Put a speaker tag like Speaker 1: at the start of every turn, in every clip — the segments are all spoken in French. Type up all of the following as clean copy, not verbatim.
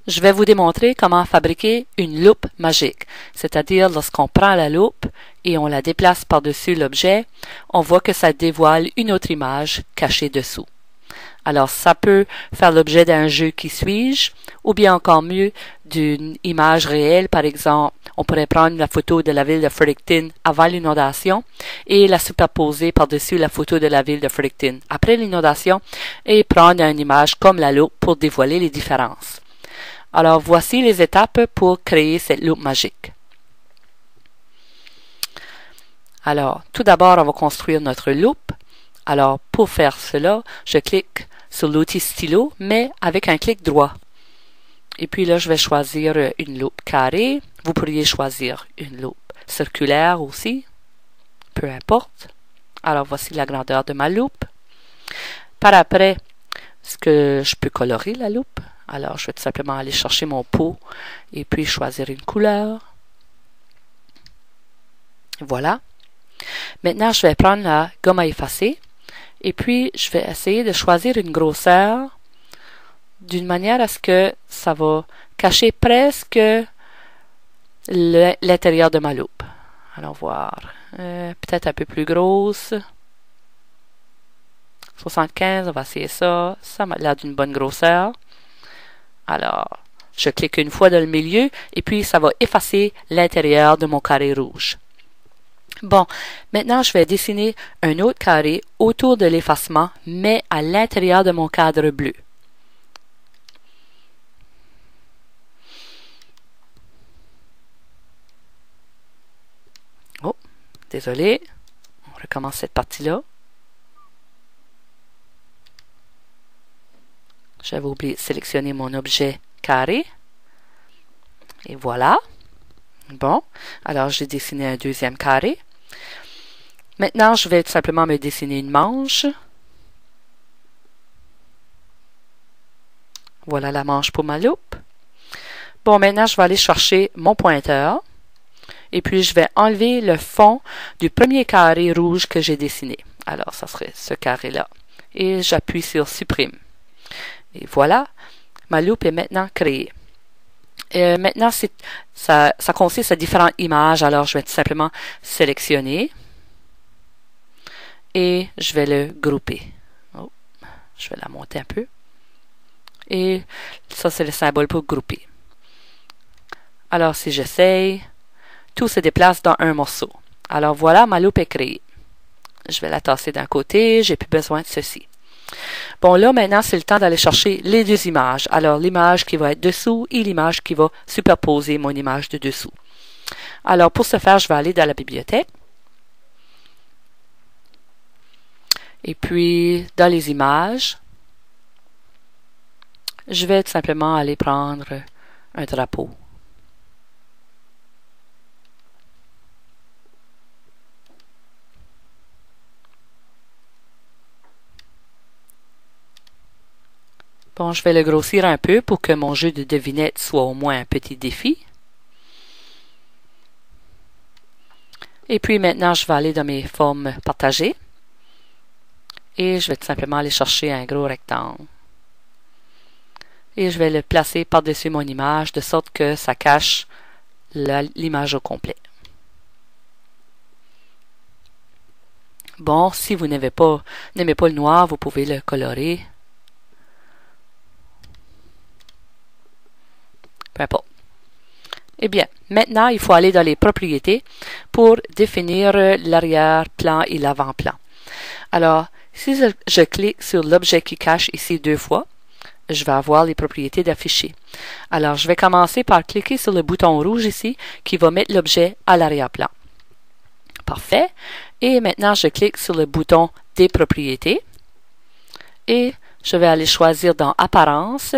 Speaker 1: je vais vous démontrer comment fabriquer une loupe magique. C'est-à-dire, lorsqu'on prend la loupe et on la déplace par-dessus l'objet, on voit que ça dévoile une autre image cachée dessous. Alors, ça peut faire l'objet d'un jeu qui suis-je, ou bien encore mieux, d'une image réelle. Par exemple, on pourrait prendre la photo de la ville de Fredericton avant l'inondation et la superposer par-dessus la photo de la ville de Fredericton après l'inondation et prendre une image comme la loupe pour dévoiler les différences. Alors, voici les étapes pour créer cette loupe magique. Alors, tout d'abord, on va construire notre loupe. Alors, pour faire cela, je clique sur l'outil stylo, mais avec un clic droit. Et puis là, je vais choisir une loupe carrée. Vous pourriez choisir une loupe circulaire aussi, peu importe. Alors, voici la grandeur de ma loupe. Par après, est-ce que je peux colorer la loupe? Alors, je vais tout simplement aller chercher mon pot et puis choisir une couleur. Voilà. Maintenant, je vais prendre la gomme à effacer et puis je vais essayer de choisir une grosseur d'une manière à ce que ça va cacher presque l'intérieur de ma loupe. Allons voir. Peut-être un peu plus grosse. 75, on va essayer ça. Ça m'a l'air d'une bonne grosseur. Alors, je clique une fois dans le milieu et puis ça va effacer l'intérieur de mon carré rouge. Bon, maintenant je vais dessiner un autre carré autour de l'effacement, mais à l'intérieur de mon cadre bleu. Oh, désolé, on recommence cette partie-là. J'avais oublié de sélectionner mon objet carré. Et voilà. Bon, alors j'ai dessiné un deuxième carré. Maintenant, je vais tout simplement me dessiner une manche. Voilà la manche pour ma loupe. Bon, maintenant, je vais aller chercher mon pointeur. Et puis, je vais enlever le fond du premier carré rouge que j'ai dessiné. Alors, ça serait ce carré-là. Et j'appuie sur Supprime. Et voilà, ma loupe est maintenant créée. Maintenant, ça consiste à différentes images. Alors, je vais tout simplement sélectionner. Et je vais le grouper. Oh, je vais la monter un peu. Et ça, c'est le symbole pour grouper. Alors, si j'essaye, tout se déplace dans un morceau. Alors, voilà, ma loupe est créée. Je vais la tasser d'un côté. J'ai plus besoin de ceci. Bon, là, maintenant, c'est le temps d'aller chercher les deux images. Alors, l'image qui va être dessous et l'image qui va superposer mon image de dessous. Alors, pour ce faire, je vais aller dans la bibliothèque. Et puis, dans les images, je vais tout simplement aller prendre un drapeau. Bon, je vais le grossir un peu pour que mon jeu de devinette soit au moins un petit défi. Et puis maintenant, je vais aller dans mes formes partagées. Et je vais tout simplement aller chercher un gros rectangle. Et je vais le placer par-dessus mon image de sorte que ça cache l'image au complet. Bon, si vous n'aimez pas le noir, vous pouvez le colorer. Peu importe. Eh bien, maintenant, il faut aller dans les propriétés pour définir l'arrière-plan et l'avant-plan. Alors, si je clique sur l'objet qui cache ici deux fois, je vais avoir les propriétés d'afficher. Alors, je vais commencer par cliquer sur le bouton rouge ici qui va mettre l'objet à l'arrière-plan. Parfait. Et maintenant, je clique sur le bouton des propriétés et je vais aller choisir dans Apparence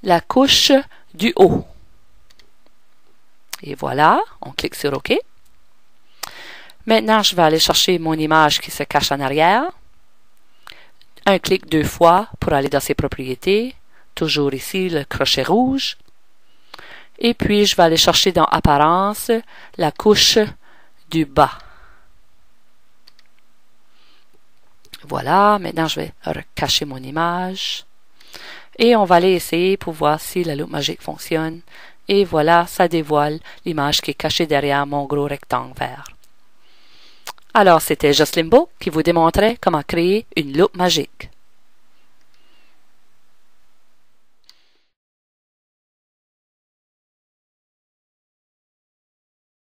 Speaker 1: la couche du haut. Et voilà, on clique sur OK. Maintenant, je vais aller chercher mon image qui se cache en arrière. Un clic deux fois pour aller dans ses propriétés. Toujours ici, le crochet rouge. Et puis, je vais aller chercher dans Apparence la couche du bas. Voilà, maintenant, je vais cacher mon image. Et on va aller essayer pour voir si la loupe magique fonctionne. Et voilà, ça dévoile l'image qui est cachée derrière mon gros rectangle vert. Alors, c'était Jocelyne Beau qui vous démontrait comment créer une loupe magique.